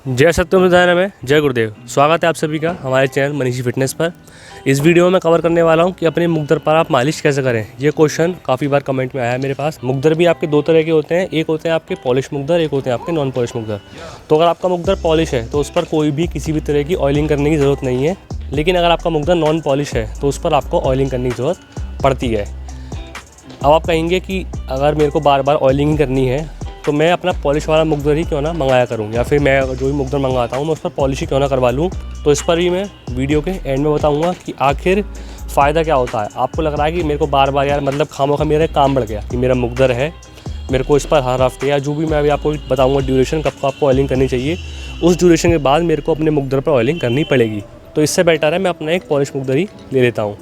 जय सत्यनारायण में जय गुरुदेव। स्वागत है आप सभी का हमारे चैनल मनीषी फिटनेस पर। इस वीडियो में कवर करने वाला हूं कि अपने मुखदर पर आप मालिश कैसे करें। ये क्वेश्चन काफ़ी बार कमेंट में आया है मेरे पास। मुखदर भी आपके दो तरह के होते हैं, एक होते हैं आपके पॉलिश मुखदर, एक होते हैं आपके नॉन पॉलिश मुखदर। तो अगर आपका मुखदर पॉलिश है तो उस पर कोई भी किसी भी तरह की ऑयलिंग करने की ज़रूरत नहीं है, लेकिन अगर आपका मुखदर नॉन पॉलिश है तो उस पर आपको ऑयलिंग करने की ज़रूरत पड़ती है। अब आप कहेंगे कि अगर मेरे को बार बार ऑयलिंग करनी है तो मैं अपना पॉलिश वाला मुखदर ही क्यों ना मंगाया करूँ, या फिर मैं जो भी मुखदर मंगाता हूँ मैं उस पर पॉलिश ही क्यों ना करवा लूँ। तो इस पर भी मैं वीडियो के एंड में बताऊँगा कि आखिर फ़ायदा क्या होता है। आपको लग रहा है कि मेरे को बार बार यार मतलब खामोखा मेरा काम बढ़ गया कि मेरा मुखदर है, मेरे को इस पर हर हफ्ते या जो भी मैं अभी आपको बताऊँगा ड्यूरेशन कब को आपको ऑयलिंग करनी चाहिए, उस ड्यूरेशन के बाद मेरे को अपने मुखदर पर ऑयलिंग करनी पड़ेगी। तो इससे बेटर है मैं अपना एक पॉलिश मुखदर ही ले लेता हूँ।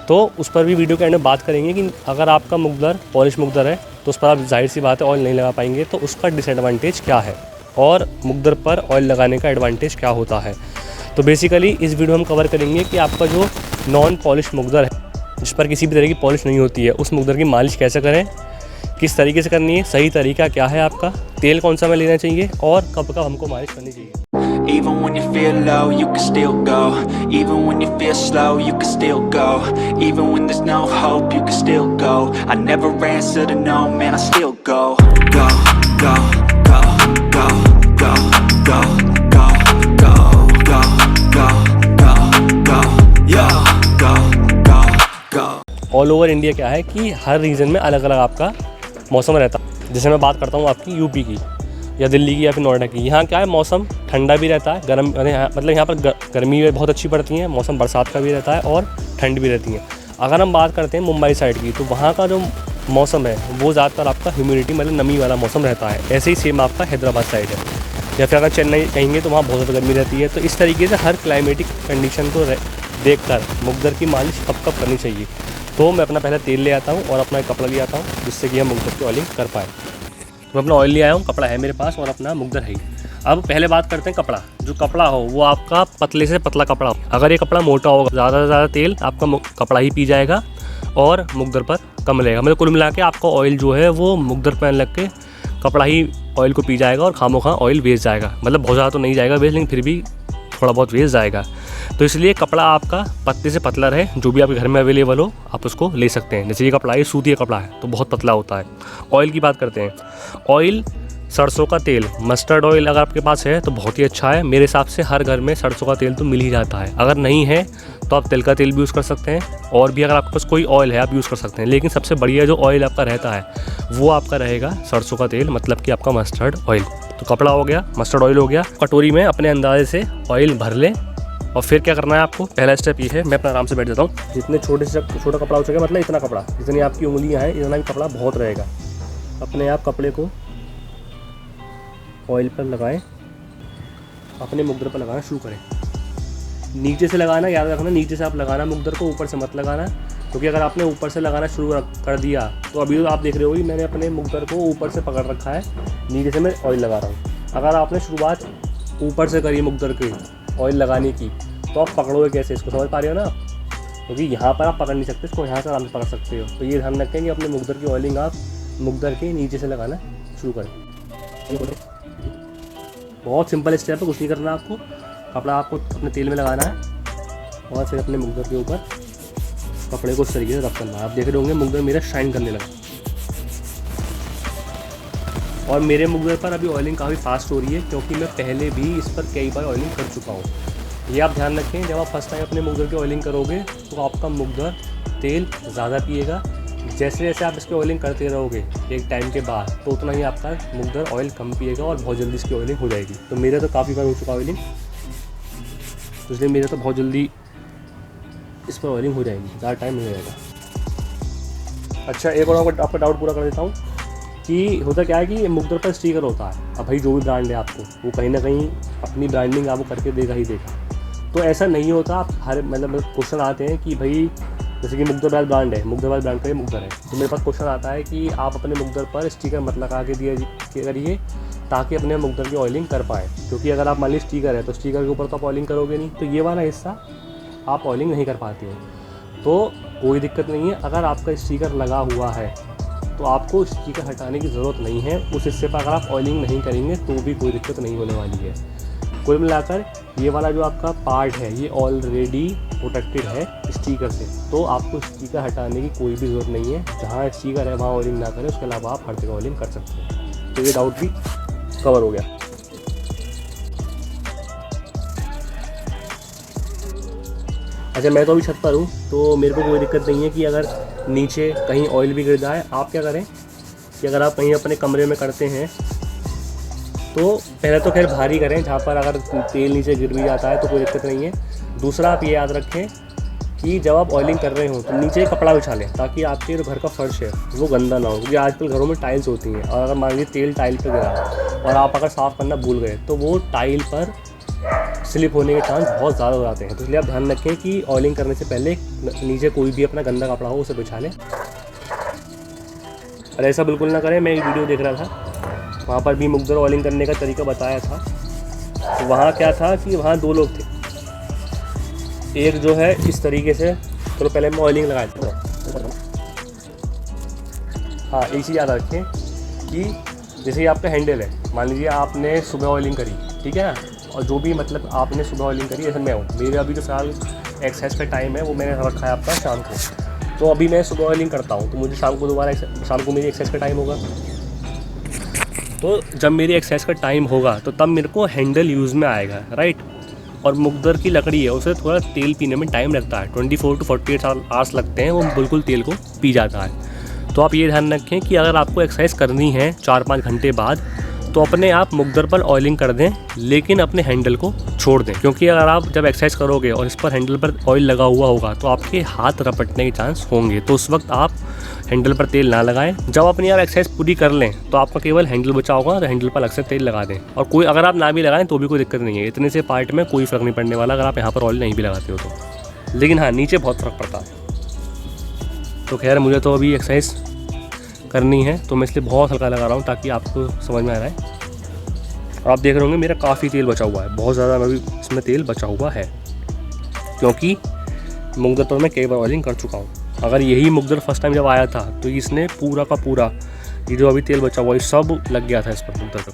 तो उस पर भी वीडियो के एंड में बात करेंगे कि अगर आपका मुखदर पॉलिश मुखदर है तो उस पर आप जाहिर सी बात है ऑयल नहीं लगा पाएंगे, तो उसका डिसएडवांटेज क्या है और मुखदर पर ऑयल लगाने का एडवांटेज क्या होता है। तो बेसिकली इस वीडियो हम कवर करेंगे कि आपका जो नॉन पॉलिश मुखदर है, जिस पर किसी भी तरह की पॉलिश नहीं होती है, उस मुखदर की मालिश कैसे करें, किस तरीके से करनी है, सही तरीका क्या है, आपका तेल कौन सा हमें लेना चाहिए और कब कब हमको मालिश करनी चाहिए। Even when you feel low, you can still go. Even when you feel slow, you can still go. Even when there's no hope, you can still go. I never answer to no, man, I still go. Go, go, go, go, go, go, go, go, go, go, go, go, yo, go, go, go. All over India क्या है कि हर reason में अलग अलग आपका मौसम रहता है। जैसे मैं बात करता हूँ आपकी यूपी की या दिल्ली की या फिर नोएडा की, यहाँ क्या है मौसम ठंडा भी रहता है, गर्म मतलब यहाँ पर गर्मी बहुत अच्छी पड़ती है, मौसम बरसात का भी रहता है और ठंड भी रहती है। अगर हम बात करते हैं मुंबई साइड की, तो वहाँ का जो मौसम है वो ज़्यादातर आपका ह्यूमिडिटी मतलब नमी वाला मौसम रहता है। ऐसे ही सेम आपका हैदराबाद साइड है, या फिर अगर चेन्नई कहेंगे तो वहाँ बहुत ज़्यादा गर्मी रहती है। तो इस तरीके से हर क्लाइमेटिक कंडीशन को देख कर मुखदर की मालिश कब कब करनी चाहिए। तो मैं अपना पहले तेल ले आता हूँ और अपना एक कपड़ा ले आता हूँ जिससे कि हम मुखदर की ऑयलिंग कर पाएँ। मैं अपना ऑयल ले आया हूँ, कपड़ा है मेरे पास और अपना मुखदर है। अब पहले बात करते हैं कपड़ा। जो कपड़ा हो वो आपका पतले से पतला कपड़ा हो। अगर ये कपड़ा मोटा होगा ज़्यादा से ज़्यादा तेल आपका कपड़ा ही पी जाएगा और मुखदर पर कम लगेगा। मतलब कुल मिला के आपका ऑयल जो है वो मुखदर पर लग के कपड़ा ही ऑयल को पी जाएगा और खामोखा ऑयल वेस्ट जाएगा। मतलब बहुत ज़्यादा तो नहीं जाएगा वेस्ट, लेकिन फिर भी थोड़ा बहुत वेस्ट जाएगा। तो इसलिए कपड़ा आपका पतले से पतला रहे, जो भी आपके घर में अवेलेबल हो आप उसको ले सकते हैं। जैसे ये कपड़ा है सूती कपड़ा है तो बहुत पतला होता है। ऑयल की बात करते हैं। ऑयल सरसों का तेल, मस्टर्ड ऑयल अगर आपके पास है तो बहुत ही अच्छा है। मेरे हिसाब से हर घर में सरसों का तेल तो मिल ही जाता है। अगर नहीं है तो आप तिल का तेल भी यूज़ कर सकते हैं, और भी अगर आपके पास कोई ऑयल है आप यूज़ कर सकते हैं। लेकिन सबसे बढ़िया जो ऑयल आपका रहता है वो आपका रहेगा सरसों का तेल, मतलब कि आपका मस्टर्ड ऑयल। तो कपड़ा हो गया, मस्टर्ड ऑयल हो गया। कटोरी में अपने अंदाजे से ऑयल भर लें और फिर क्या करना है आपको। पहला स्टेप ये है, मैं अपना आराम से बैठ जाता हूँ। जितने छोटा कपड़ा हो सके, मतलब इतना कपड़ा, जितनी आपकी उंगलियाँ हैं इतना भी कपड़ा बहुत रहेगा। अपने आप कपड़े को ऑयल पर लगाएं, अपने मुखदर पर लगाना शुरू करें। नीचे से लगाना याद रखना, नीचे से आप लगाना मुखदर को, ऊपर से मत लगाना। क्योंकि अगर आपने ऊपर से लगाना शुरू कर दिया तो अभी तो आप देख रहे हो कि मैंने अपने मुखदर को ऊपर से पकड़ रखा है, नीचे से मैं ऑयल लगा रहा हूँ। अगर आपने शुरुआत ऊपर से करी मुखदर की ऑयल लगाने की तो आप पकड़ोगे कैसे, इसको समझ पा रहे हो ना। क्योंकि यहाँ पर आप पकड़ नहीं सकते, इसको यहाँ से आराम से पकड़ सकते हो। तो ये ध्यान रखें कि अपने मुखदर की ऑयलिंग आप मुखदर के नीचे से लगाना शुरू करें। बहुत सिंपल स्टेप है, कुछ नहीं करना आपको। कपड़ा आपको अपने तेल में लगाना है और फिर अपने मुखदर के ऊपर कपड़े को उस तरीके से रब करना है। आप देख रहे होंगे मुखदर मेरा शाइन करने लगा, और मेरे मुखदर पर अभी ऑयलिंग काफ़ी फास्ट हो रही है क्योंकि मैं पहले भी इस पर कई बार ऑयलिंग कर चुका हूँ। ये आप ध्यान रखें, जब आप फर्स्ट टाइम अपने मुखदर की ऑयलिंग करोगे तो आपका मुखदर तेल ज़्यादा पिएगा। जैसे जैसे आप इसकी ऑयलिंग करते रहोगे एक टाइम के बाद तो उतना ही आपका मुखदर ऑयल कम पिएगा और बहुत जल्दी इसकी ऑयलिंग हो जाएगी। तो मेरा तो काफ़ी बार हो चुका ऑयलिंग, तो इसलिए मेरा तो बहुत जल्दी इस पर ऑयलिंग हो जाएगी, ज़्यादा टाइम नहीं लगेगा। अच्छा, एक और आपका डाउट पूरा कर देता हूँ कि होता क्या है कि मुखदर पर स्टिकर होता है। अब भाई जो भी ब्रांड है आपको वो कहीं ना कहीं अपनी ब्रांडिंग आपको करके देगा ही देगा। तो ऐसा नहीं होता। आप हर मतलब क्वेश्चन आते हैं कि भाई जैसे कि मुखदर ब्रांड है, मुखदर ब्रांड का ये मुखदर है, तो मेरे पास क्वेश्चन आता है कि आप अपने मुखदर पर स्टिकर मत लगा के दिया करिए ताकि अपने मुखदर की ऑयलिंग कर पाएँ। क्योंकि अगर आप मान लीजिए स्टिकर है तो स्टिकर के ऊपर तो आप ऑयलिंग करोगे नहीं, तो ये वाला हिस्सा आप ऑयलिंग नहीं कर पाते हो। तो कोई दिक्कत नहीं है, अगर आपका स्टिकर लगा हुआ है तो आपको स्टिकर हटाने की ज़रूरत नहीं है। उस हिस्से पर अगर आप ऑयलिंग नहीं करेंगे तो भी कोई दिक्कत नहीं होने वाली है। कुल मिलाकर ये वाला जो आपका पार्ट है ये ऑलरेडी प्रोटेक्टेड है स्टिकर से, तो आपको स्टिकर हटाने की कोई भी ज़रूरत नहीं है। जहाँ स्टिकर है वहाँ ऑयलिंग ना करें, उसके अलावा आप हर जगह ऑयलिंग कर सकते हैं। तो ये डाउट भी कवर हो गया। अच्छा, मैं तो अभी छत पर हूँ तो मेरे को कोई दिक्कत नहीं है कि अगर नीचे कहीं ऑयल भी गिर जाए। आप क्या करें कि अगर आप कहीं अपने कमरे में करते हैं तो पहले तो खैर भारी करें, जहाँ पर अगर तेल नीचे गिर भी जाता है तो कोई दिक्कत नहीं है। दूसरा, आप ये याद रखें कि जब आप ऑयलिंग कर रहे हो तो नीचे कपड़ा बिछा लें, ताकि आपके जो घर का फर्श है वो गंदा ना हो। क्योंकि आजकल घरों में टाइल्स होती हैं और अगर मान लीजिए तेल टाइल पर गिरा और आप अगर साफ़ करना भूल गए तो वो टाइल पर स्लिप होने के चांस बहुत ज़्यादा हो जाते हैं। तो इसलिए आप ध्यान रखें कि ऑयलिंग करने से पहले नीचे कोई भी अपना गंदा कपड़ा हो उसे बिछा लें। और ऐसा बिल्कुल ना करें। मैं एक वीडियो देख रहा था, वहाँ पर भी मुकद्दर ऑयलिंग करने का तरीका बताया था। तो वहाँ क्या था कि वहाँ 2 लोग थे। एक जो है इस तरीके से, चलो पहले मैं ऑयलिंग लगा देता हूँ। हाँ, एक चीज़ याद रखें कि जैसे ही आपका हैंडल है, मान लीजिए आपने सुबह ऑयलिंग करी, ठीक है ना, और जो भी मतलब आपने सुबह ऑयलिंग करी, जैसे मैं हूँ, मेरे अभी जो फिलहाल एक्सरसाइज का टाइम है वो मैंने रखा है आपका शाम को। तो अभी मैं सुबह ऑयलिंग करता हूँ तो मुझे शाम को मेरी एक्सरसाइज का टाइम होगा। तो जब मेरी एक्सरसाइज का टाइम होगा तो तब मेरे को हैंडल यूज़ में आएगा, राइट। और मुकद्दर की लकड़ी है, उसे थोड़ा तेल पीने में टाइम लगता है, 24 to 48 आवर्स लगते हैं, वो बिल्कुल तेल को पी जाता है। तो आप ये ध्यान रखें कि अगर आपको एक्सरसाइज करनी है 4-5 घंटे बाद तो अपने आप मुकद्दर पर ऑयलिंग कर दें, लेकिन अपने हैंडल को छोड़ दें। क्योंकि अगर आप जब एक्सरसाइज करोगे और इस पर हैंडल पर ऑयल लगा हुआ होगा तो आपके हाथ रपटने के चांस होंगे। तो उस वक्त आप हैंडल पर तेल ना लगाएं। जब अपनी आप एक्सरसाइज पूरी कर लें तो आपका केवल हैंडल बचा होगा, तो हैंडल पर अलग से तेल लगा दें। और कोई अगर आप ना भी लगाएं तो भी कोई दिक्कत नहीं है, इतने से पार्ट में कोई फ़र्क नहीं पड़ने वाला अगर आप यहाँ पर ऑयल नहीं भी लगाते हो तो। लेकिन हाँ, नीचे बहुत फ़र्क पड़ता है। तो खैर, मुझे तो अभी एक्सरसाइज करनी है तो मैं इसलिए बहुत हल्का लगा रहा हूँ ताकि आपको समझ में आ रहा है। आप देख रहे होंगे मेरा काफ़ी तेल बचा हुआ है, बहुत ज़्यादा अभी इसमें तेल बचा हुआ है, क्योंकि मुकद्दर पर मैं कई बार ऑयलिंग कर चुका हूँ। अगर यही मुकद्दर फर्स्ट टाइम जब आया था तो इसने पूरा का पूरा ये जो अभी तेल बचा हुआ है सब लग गया था इस पर मुकद्दर पर।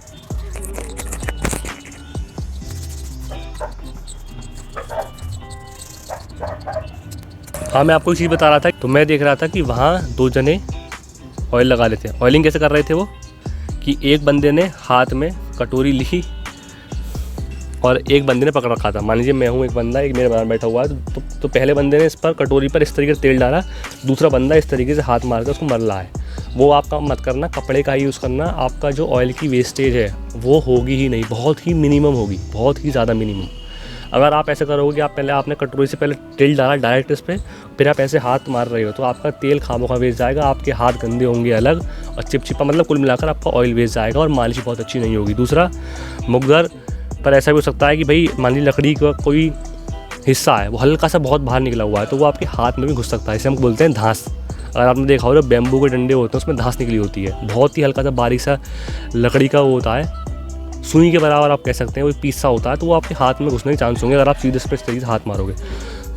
हाँ, मैं आपको एक चीज़ बता रहा था। तो मैं देख रहा था कि वहाँ 2 जने ऑयल लगा लेते हैं। ऑयलिंग कैसे कर रहे थे वो कि एक बंदे ने हाथ में कटोरी ली और एक बंदे ने पकड़ रखा था। मान लीजिए मैं हूँ, एक बंदा एक मेरे बराबर बैठा हुआ है, तो पहले बंदे ने इस पर कटोरी पर इस तरीके से तेल डाला, दूसरा बंदा इस तरीके से हाथ मार कर उसको मर रहा है। वो आपका मत करना, कपड़े का ही यूज़ करना। आपका जो ऑयल की वेस्टेज है वो होगी ही नहीं, बहुत ही मिनिमम होगी, बहुत ही ज़्यादा मिनिमम। अगर आप ऐसे करोगे कि आप पहले आपने कटोरी से पहले तेल डाला डायरेक्ट इस पर, फिर आप ऐसे हाथ मार रहे हो तो आपका तेल खामोखा वेस्ट जाएगा, आपके हाथ गंदे होंगे अलग और चिपचिपा, मतलब कुल मिलाकर आपका ऑयल वेस्ट जाएगा और मालिश बहुत अच्छी नहीं होगी। दूसरा, मुकद्दर पर ऐसा भी हो सकता है कि भाई मान लीजिए लकड़ी का कोई हिस्सा है वो हल्का सा बहुत बाहर निकला हुआ है तो वो आपके हाथ में भी घुस सकता है। इसे हम बोलते हैं धांस। अगर आपने देखा हो तो बैम्बू के डंडे होते हैं उसमें धांस निकली होती है, बहुत ही हल्का सा बारीक सा लकड़ी का वो होता है, सुई के बराबर आप कह सकते हैं, वो पीसा होता है, तो वो आपके हाथ में घुसने के चांस होंगे अगर आप सीधे इस तरीके से हाथ मारोगे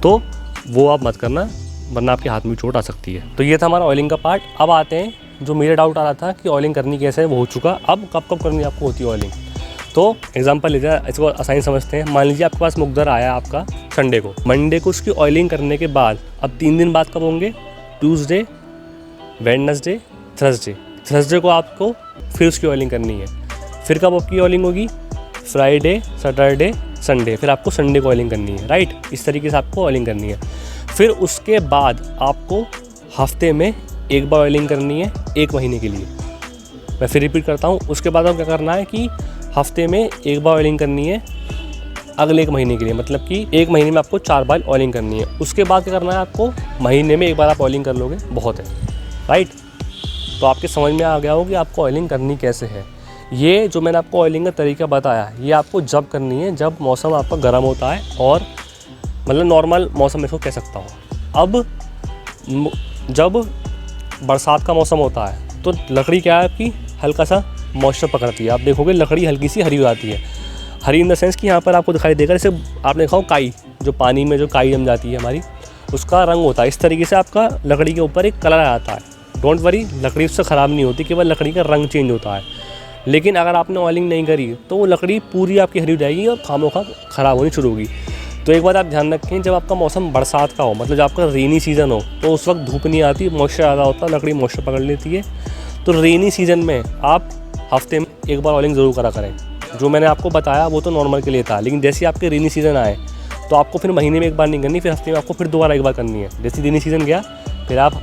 तो वो आप मत करना, वरना आपके हाथ में चोट आ सकती है। तो ये था हमारा ऑयलिंग का पार्ट। अब आते हैं जो मेरा डाउट आ रहा था कि ऑयलिंग करनी कैसे है, वो हो चुका। अब कब कब करनी आपको होती है ऑयलिंग। तो एग्जांपल लीजिए, इसको आसानी समझते हैं। मान लीजिए आपके पास मुकद्दर आया आपका संडे को, मंडे को उसकी ऑयलिंग करने के बाद अब 3 दिन बाद कब होंगे, ट्यूसडे, वेडनेसडे, थर्सडे। थर्सडे को आपको फिर उसकी ऑयलिंग करनी है। फिर कब आपकी ऑयलिंग होगी, फ्राइडे, सैटरडे, संडे, फिर आपको संडे को ऑयलिंग करनी है, राइट। इस तरीके से आपको ऑयलिंग करनी है। फिर उसके बाद आपको हफ्ते में 1 बार ऑयलिंग करनी है 1 महीने के लिए। मैं फिर रिपीट करता हूँ, उसके बाद आपको क्या करना है कि हफ्ते में 1 बार ऑयलिंग करनी है अगले 1 महीने के लिए, मतलब कि 1 महीने में आपको 4 बार ऑयलिंग करनी है। उसके बाद क्या करना है आपको, महीने में 1 बार आप ऑयलिंग कर लोगे, बहुत है, राइट। तो आपके समझ में आ गया हो कि आपको ऑयलिंग करनी कैसे है। ये जो मैंने आपको ऑयलिंग का तरीका बताया ये आपको जब करनी है जब मौसम आपका गर्म होता है, और मतलब नॉर्मल मौसम इसको कह सकता हूँ। अब जब बरसात का मौसम होता है तो लकड़ी क्या है आपकी हल्का सा मॉइस्चर पकड़ती है। आप देखोगे लकड़ी हल्की सी हरी हो जाती है। हरी इन द सेंस कि यहाँ पर आपको दिखाई देगा, जैसे आपने देखा हो काई, जो पानी में जो काई जम जाती है हमारी, उसका रंग होता है इस तरीके से। आपका लकड़ी के ऊपर एक कलर आता है डोंट वरी, लकड़ी उससे ख़राब नहीं होती, केवल लकड़ी का रंग चेंज होता है। लेकिन अगर आपने ऑयलिंग नहीं करी तो वो लकड़ी पूरी आपकी हरी हो जाएगी और खामोखा ख़राब होनी शुरू होगी। तो एक बात आप ध्यान रखें, जब आपका मौसम बरसात का हो, मतलब जब आपका रेनी सीज़न हो, तो उस वक्त धूप नहीं आती, मॉइस्चर ज़्यादा होता है, लकड़ी मॉइस्चर पकड़ लेती है। तो रेनी सीज़न में आप हफ्ते में एक बार ऑयलिंग ज़रूर करा करें। जो मैंने आपको बताया वो तो नॉर्मल के लिए था, लेकिन जैसे आपके रेनी सीज़न आए तो आपको फिर महीने में एक बार नहीं करनी, फिर हफ्ते में आपको फिर दोबारा एक बार करनी है। जैसे रेनी सीज़न गया फिर आप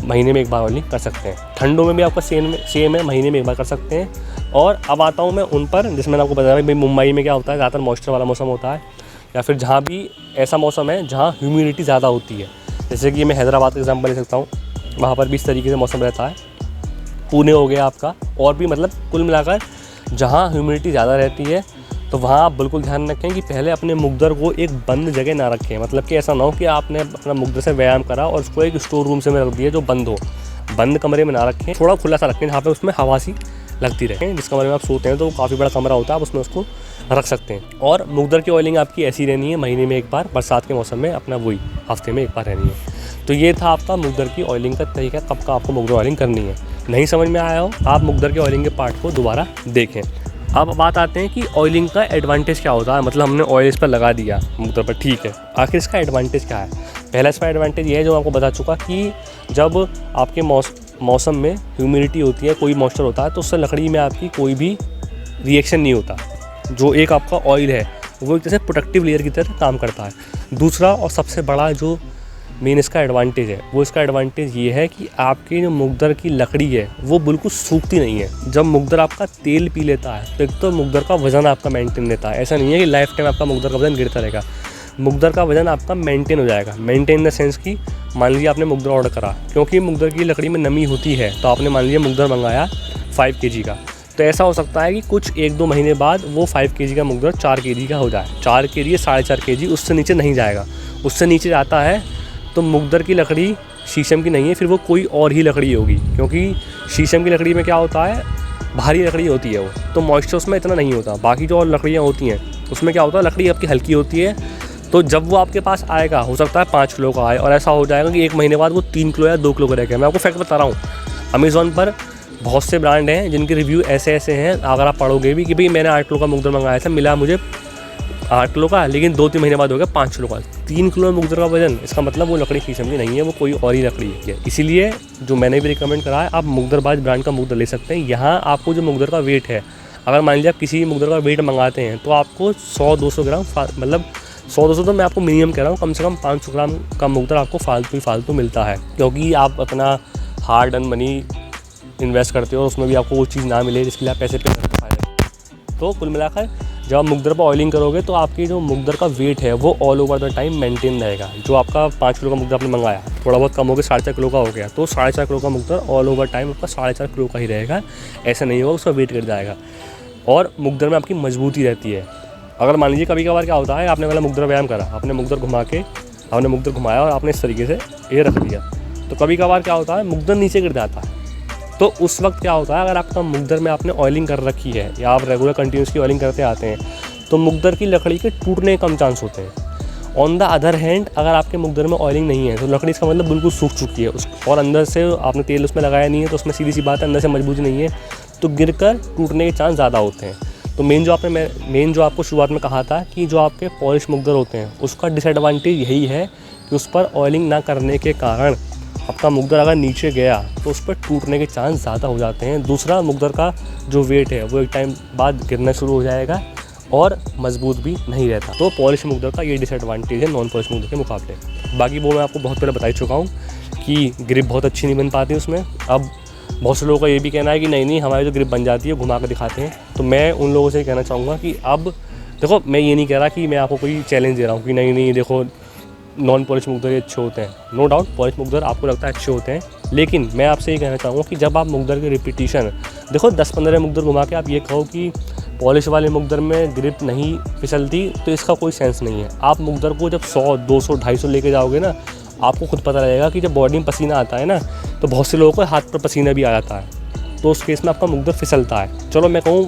महीने में एक बार ऑयलिंग कर सकते हैं। ठंडों में भी आपका सेम है, महीने में एक बार कर सकते हैं। और अब आता हूँ मैं उन पर, जैसे मैंने आपको बताया भाई मुंबई में क्या होता है, ज़्यादातर मॉइस्चर वाला मौसम होता है, या फिर जहाँ भी ऐसा मौसम है जहाँ ह्यूमिडिटी ज़्यादा होती है। जैसे कि मैं हैदराबाद का एग्जाम्पल ले सकता हूँ, वहाँ पर भी इस तरीके से मौसम रहता है। पुणे हो गया आपका, और भी मतलब कुल मिलाकर जहाँ ह्यूमिडिटी ज़्यादा रहती है तो वहाँ आप बिल्कुल ध्यान रखें कि पहले अपने मुग्दर को एक बंद जगह ना रखें। मतलब कि ऐसा ना हो कि आपने अपना मुग्दर से व्यायाम करा और उसको एक स्टोर रूम से में रख दिया जो बंद हो। बंद कमरे में ना रखें, थोड़ा खुला सा रखें जहाँ पे उसमें हवा सी लगती रहे। जिस कमरे में आप सोते हैं तो काफ़ी बड़ा कमरा होता है, आप उसमें उसको रख सकते हैं। और मुग्दर की ऑयलिंग आपकी ऐसी रहनी है, महीने में एक बार, बरसात के मौसम में अपना वही हफ्ते में एक बार रहनी है। तो ये था आपका मुग्दर की ऑयलिंग का तरीका, कब का आपको मुग्दर ऑयलिंग करनी है। नहीं समझ में आया हो, आप मुग्दर के ऑयलिंग के पार्ट को दोबारा देखें। अब बात आते हैं कि ऑयलिंग का एडवांटेज क्या होता है। मतलब हमने ऑयल इस पर लगा दिया मुग्दर पर, ठीक है, आखिर इसका एडवांटेज क्या है। पहला इसका एडवांटेज ये है जो मैं आपको बता चुका कि जब आपके मौसम में ह्यूमिडिटी होती है, कोई मॉइस्चर होता है, तो उससे लकड़ी में आपकी कोई भी रिएक्शन नहीं होता। जो एक आपका ऑयल है वो एक तरह से प्रोटेक्टिव लेयर की तरह काम करता है। दूसरा और सबसे बड़ा जो मेन इसका एडवांटेज है, वो इसका एडवांटेज ये है कि आपकी जो मुग्दर की लकड़ी है वो बिल्कुल सूखती नहीं है। जब मुग्दर आपका तेल पी लेता है तो एक तो मुग्दर का वज़न आपका मेंटेन रहता है। ऐसा नहीं है कि लाइफ टाइम आपका मुग्दर का वज़न गिरता रहेगा। मुग्दर का वज़न आपका मेंटेन हो जाएगा। मेंटेन इन द सेंस कि मान लीजिए आपने मुग्दर ऑर्डर करा, क्योंकि मुग्दर की लकड़ी में नमी होती है, तो आपने मान लीजिए मुग्दर मंगाया 5 kg का, तो ऐसा हो सकता है कि कुछ 1-2 महीने बाद वो 5 kg का मुग्दर 4 kg का हो जाए। 4 kg या 4.5 kg, उससे नीचे नहीं जाएगा। उससे नीचे जाता है तो मुग्दर की लकड़ी शीशम की नहीं है, फिर वो कोई और ही लकड़ी होगी, क्योंकि शीशम की लकड़ी में क्या होता है, भारी लकड़ी होती है वो, तो मॉइस्चर उसमें इतना नहीं होता। बाकी जो और लकड़ियाँ होती हैं उसमें क्या होता है, लकड़ी आपकी हल्की होती है, तो जब वो आपके पास आएगा हो सकता है 5 किलो का आए, और ऐसा हो जाएगा कि 1 महीने बाद वो 3 किलो या 2 किलो का रह गया। मैं आपको फैक्ट बता रहा हूँ, अमेज़ॉन पर बहुत से ब्रांड हैं जिनके रिव्यू ऐसे हैं, अगर आप पढ़ोगे भी कि भाई मैंने 8 किलो का मुग्दर मंगाया था, मिला मुझे 8 किलो का, लेकिन 2-3 महीने बाद हो गया 5 किलो का। 3 किलो मुग्दर का वजन, इसका मतलब वो लकड़ी शीशम की नहीं है, वो कोई और ही लकड़ी है। इसीलिए जो मैंने भी रिकमेंड करा है, आप मुग्दरबाज ब्रांड का मुग्दर ले सकते हैं। यहाँ आपको जो मुग्दर का वेट है, अगर मान लीजिए आप किसी मुग्दर का वेट मंगाते हैं तो आपको 100-200 ग्राम, मतलब 100-200 तो मैं आपको मिनिमम कह रहा हूँ, कम से कम 500 ग्राम का मुग्दर आपको फालतू मिलता है, क्योंकि आप अपना हार्ड अर्न मनी इन्वेस्ट करते हो और उसमें भी आपको वो चीज़ ना मिले जिसके लिए आप पैसे पे करते फायदे। तो कुल मिलाकर जब आप मुग्दर पर ऑयलिंग करोगे तो आपकी जो मुग्दर का वेट है वो all over the time maintain रहेगा। जो आपका 5 किलो का मुग्दर आपने मंगाया, थोड़ा बहुत कम हो गया 4.5 किलो का हो गया, तो 4.5 किलो का मुग्दर ऑल ओवर टाइम आपका 4.5 किलो का ही रहेगा। ऐसा नहीं होगा उसका वेट गिर जाएगा। और मुग्दर में आपकी मजबूती रहती है। अगर मान लीजिए कभी कभार क्या होता है, आपने वाला मुग्दर व्यायाम करा, आपने मुग्दर घुमा के, आपने मुग्दर घुमाया और आपने इस तरीके से ये रख दिया, तो कभी कभार क्या होता है, मुग्दर नीचे गिर जाता है। तो उस वक्त क्या होता है, अगर आपका मुग्दर में आपने ऑयलिंग कर रखी है या आप रेगुलर कंटिन्यूसली ऑयलिंग करते आते हैं, तो मुग्दर की लकड़ी के टूटने के कम चांस होते हैं। ऑन द अदर हैंड, अगर आपके मुग्दर में ऑयलिंग नहीं है तो लकड़ी इसका मतलब बिल्कुल सूख चुकी है और अंदर से आपने तेल उसमें लगाया नहीं है, तो उसमें सीधी सी बात है अंदर से मजबूती नहीं है, तो गिरकर टूटने के चांस ज़्यादा होते हैं। तो मेन जो आपको शुरुआत में कहा था कि जो आपके पॉलिश मुग्दर होते हैं उसका डिसएडवांटेज यही है कि उस पर ऑयलिंग ना करने के कारण आपका मुग्दर अगर नीचे गया तो उस पर टूटने के चांस ज़्यादा हो जाते हैं। दूसरा, मुग्दर का जो वेट है वो एक टाइम बाद गिरना शुरू हो जाएगा और मजबूत भी नहीं रहता। तो पॉलिश मुग्दर का ये डिसएडवांटेज है नॉन पॉलिश मुग्दर के मुकाबले। बाकी वो मैं आपको बहुत पहले बता ही चुका हूँ कि ग्रिप बहुत अच्छी नहीं बन पाती उसमें। अब बहुत से लोगों का ये भी कहना है कि नहीं हमारी जो ग्रिप बन जाती है घुमा कर दिखाते हैं, तो मैं उन लोगों से कहना चाहूँगा कि अब देखो, मैं ये नहीं कह रहा कि मैं आपको कोई चैलेंज दे रहा हूँ कि नहीं देखो नॉन पॉलिश मुग्दर ये अच्छे होते हैं। नो डाउट पॉलिश मुग्दर आपको लगता है अच्छे होते हैं, लेकिन मैं आपसे ये कहना चाहूँगा कि जब आप मुग्दर की रिपीटिशन देखो 10-15 मुग्दर घुमा के आप ये कहो कि पॉलिश वाले मुग्दर में ग्रिप नहीं फिसलती, तो इसका कोई सेंस नहीं है। आप मुग्दर को जब 100, 200, 250 लेके जाओगे ना, आपको खुद पता लगेगा कि जब बॉडी में पसीना आता है ना, तो बहुत से लोगों को हाथ पर पसीना भी आ जाता है, तो उस केस में आपका मुग्दर फिसलता है। चलो मैं कहूँ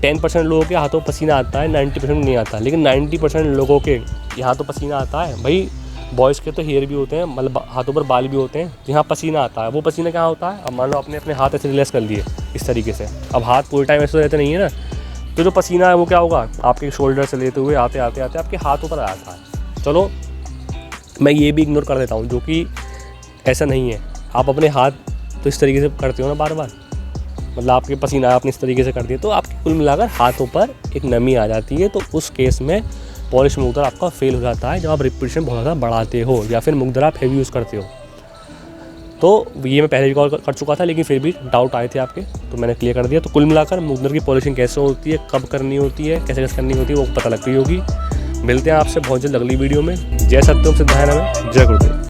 10% लोगों के हाथों पसीना आता है, 90% नहीं आता, लेकिन 90% लोगों के यहाँ तो पसीना आता है। भाई बॉयज़ के तो हेयर भी होते हैं, मतलब हाथों पर बाल भी होते हैं, जहाँ पसीना आता है। वो पसीना क्या होता है, अब मान लो आपने अपने हाथ ऐसे रिलैक्स कर लिए इस तरीके से, अब हाथ पूरे टाइम ऐसे रहते नहीं है ना, तो जो पसीना है वो क्या होगा, आपके शोल्डर से लेते हुए आते आते आते आपके हाथों पर आता है। चलो मैं ये भी इग्नोर कर देता हूँ, जो कि ऐसा नहीं है। आप अपने हाथ तो इस तरीके से करते हो ना बार बार, मतलब आपके पसीना आपने इस तरीके से कर दिया, तो आपके कुल मिलाकर हाथों पर एक नमी आ जाती है। तो उस केस में पॉलिश मुग्धर आपका फेल हो जाता है, जब आप रिपीटेशन बहुत ज़्यादा बढ़ाते हो या फिर मुग्धर आप हेवी यूज़ करते हो। तो ये मैं पहले भी कॉल कर चुका था, लेकिन फिर भी डाउट आए थे आपके, तो मैंने क्लियर कर दिया। तो कुल मिलाकर मुग्धर की पॉलिशिंग कैसे होती है, कब करनी होती है, कैसे कैसे करनी होती है, वो पता लग गई होगी। मिलते हैं आपसे बहुत जल्द अगली वीडियो में। जय सत्यम सिद्धाय नमः, जय गुरुदेव।